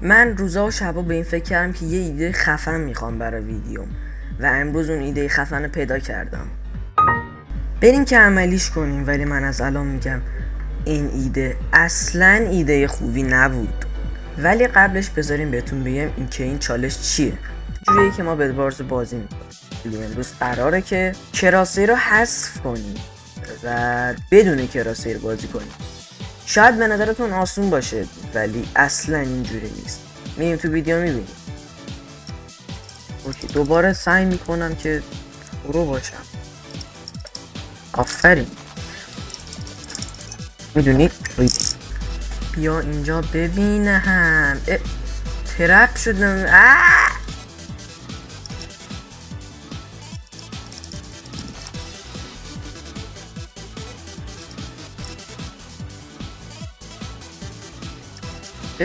من روزا و شبا به این فکر کردم که یه ایده خفن میخوام برای ویدیوم و امروز اون ایده خفن رو پیدا کردم. بریم که عملیش کنیم، ولی من از الان میگم این ایده اصلا ایده خوبی نبود. ولی قبلش بذاریم بهتون بگم این که این چالش چیه. جوریه که ما بدوارز بازی میکنیم. امروز قراره که کراسه رو حذف کنیم و بدون کراسه رو بازی کنیم. شاید به نظرتون آسون باشه ولی اصلا اینجوری نیست. میریم تو ویدیو میبینیم. اوکی، دوباره سعی میکنم که پرو باشم. آفرین. میدونید بیا اینجا ببینم. ترپ شدم.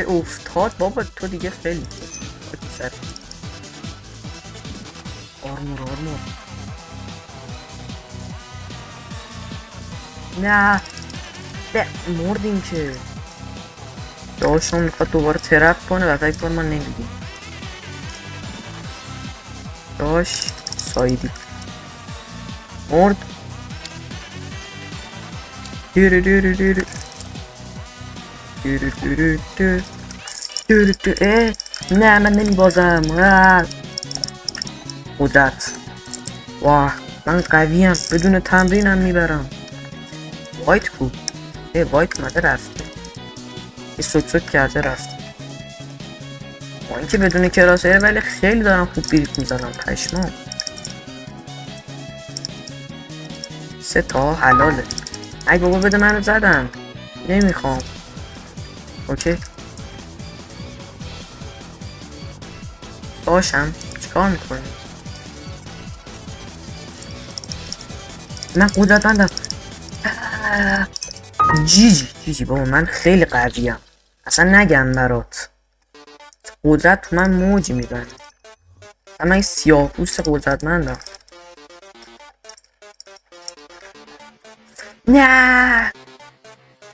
افتاد بابا، تو دیگه خیلی سر. آرمور نه مردیم که داشتم میخواد دوباره ترپ کنه و فکر کنم ما نمیدیم. داشت سایدی مرد. نه من نمیبازم. قدرت. واه من قویم، بدون تمرینم میبرم. وایت کو؟ وایت اومده رفته، یه سک کرده رفته. با اینکه بدون کراسه ولی خیلی دارم خوب بیریت میزنم. پشمام. 3 تا حلاله. ای بابا بده منو زدم. نمیخوام. اوکی باشم. چیکار میکنی؟ من قدرتمندم. جیجی بابا من خیلی قویم، اصلا نگم برات. قدرت تو من موج میزنه. من این سیاه پوست قدرتمندم. نه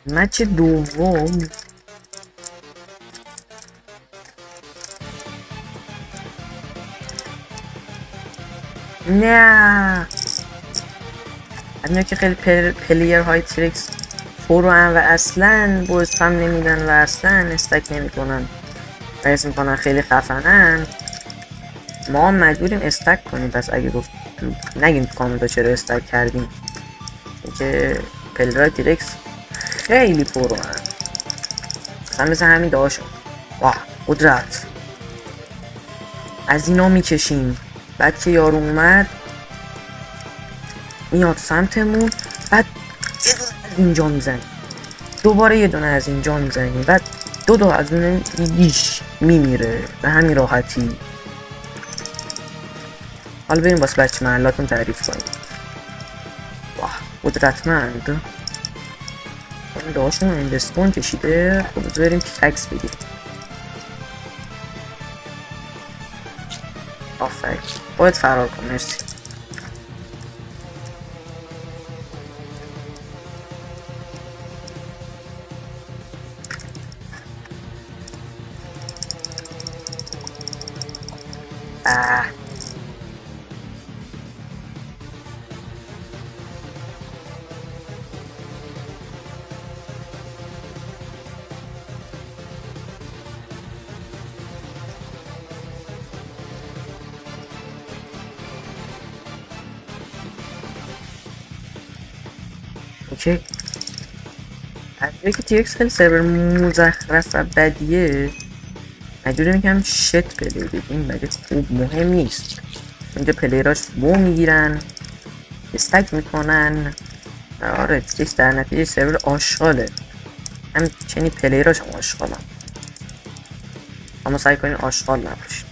مچ دوم. نه همینه که خیلی پلیر های تریکس فورو هم و اصلا بوست هم نمیدن و اصلا استک نمیکنن و اسم میکنن خیلی خفنن. ما مجبوریم استک کنیم. پس اگه گفت نگیم تو کامنتا چرا استک کردیم، که پلیر های تریکس خیلی فورو هم مثلا مثل همین داشت. واه قدرت از اینا میکشیم. بعد که یارو اومد میاد سمتمون، بعد یه دونه از اینجا میزنیم، دوباره یه دونه از اینجا میزنیم، بعد دو از اون دیش میمیره به همین راحتی. حالا بریم واسه بچه محلاتون تعریف کنیم. واه قدرتمند. این داشتون این دستون کشیده. خب بریم تکس بگیریم. آفرین باید فرار کن. مرسی. اوکی اگه که تیکس خیلی سرور مزخرف و بدیه، مجبوری میکنم شت بده. این مگه خوب مهم نیست. اینجا پلیراش بو میگیرن، استک میکنن. آره تیکس در نتیجه سرور آشغاله. هم چنین پلیراش هم آشغالن، اما سعی کنین آشغال نباشین.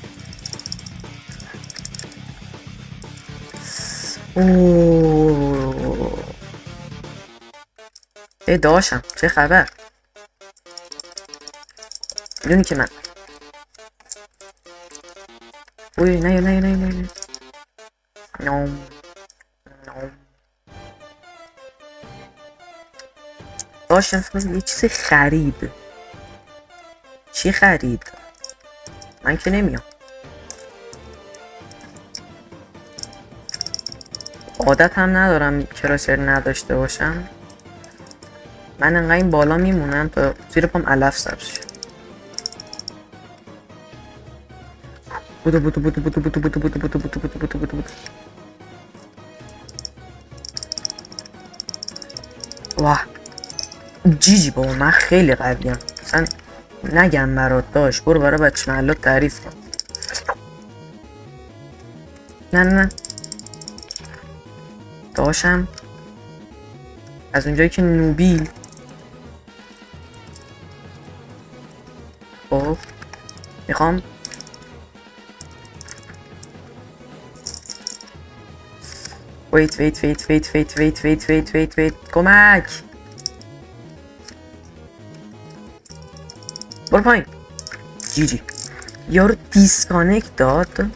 داشتم چه خبر؟ میدونی که من نه نام داشتم یه چیزی خرید. چی خرید؟ من که نمیام. عادت هم ندارم کراسر نداشته باشم. من انقدر این بالا میمونم تا زیر پام علف سبز شه. بودو بودو بودو بودو بودو بودو بودو بودو بودو بودو بودو بودو بودو. واه جیجی بابا من خیلی قویم. اصلا نگم برات داشت. برو برای بچه محلات تعریف کن. نه نه نه داشتم از اونجایی که نوبیل. خب میخوام ویت کمک. برو پایین. جیجی یارو دیسکانکت داد.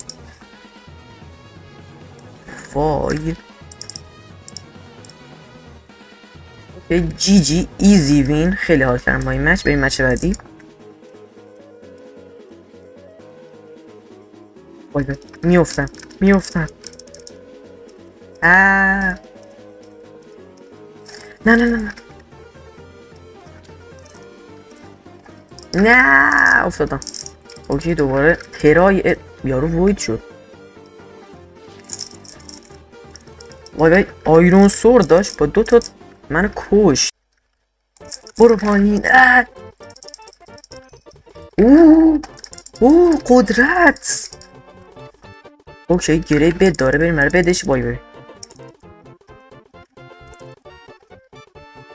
وای جیجی ایزی وین. خیلی حال کردم با این مچ. بریم مچ بعدی. وای میافتم نه نه نه نه افتادم. اوکی دوباره ترای یارو وید شد. وای آیرون سور داشت با 2 تا منو کش. برو پایین. اوه قدرت. اوکی گره بد داره. بریم برای بدش. وای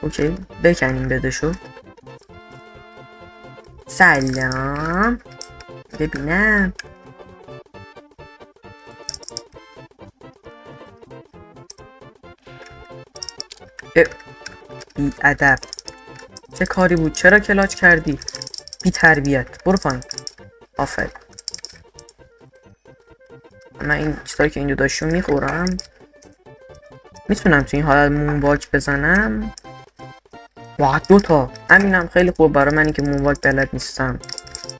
اوکی بکنیم بدشو. سلام ببینم. بی ادب چه کاری بود؟ چرا کلاچ کردی؟ بی تربیت. برو پایین. آفرین. من این چیزایی که این دو داشتون میخورم. میتونم تو این حالت مونواک بزنم. واه 2 تا. همینم خیلی خوب برای منی که مونواک بلد نیستم.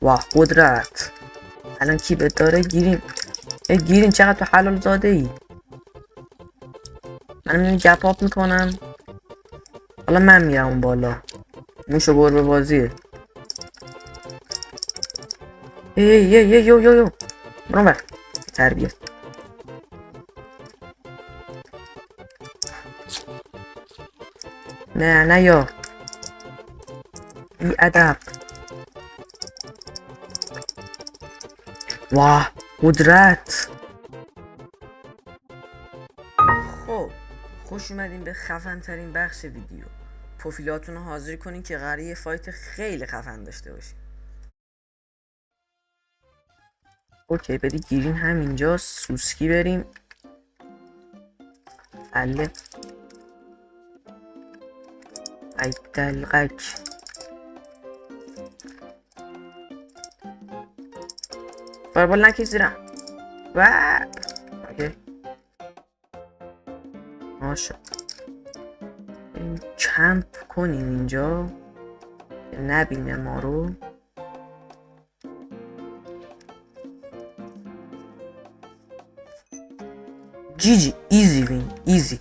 واه قدرت. الان کی به داره؟ گیرین چقدر تو حلال زاده ای. من میرم گپ آپ میکنم. حالا من میرم اون بالا. موشو گربه بازیه. یو برو بر تربیت. نه یا بی ادب. واه قدرت. خب خوش اومدین به خفن ترین بخش ویدیو. پروفیلاتون رو حاضر کنین که قراره یه فایت خیلی خفن داشته باشین. اوکی بدی گیرین همینجا. سوسکی بریم. اله ای دلقک. فایربال نکش زیرم. اوکی ماشا این کمپ کنیم اینجا که نبینه ما رو. جیجی ایزی وین ایزی.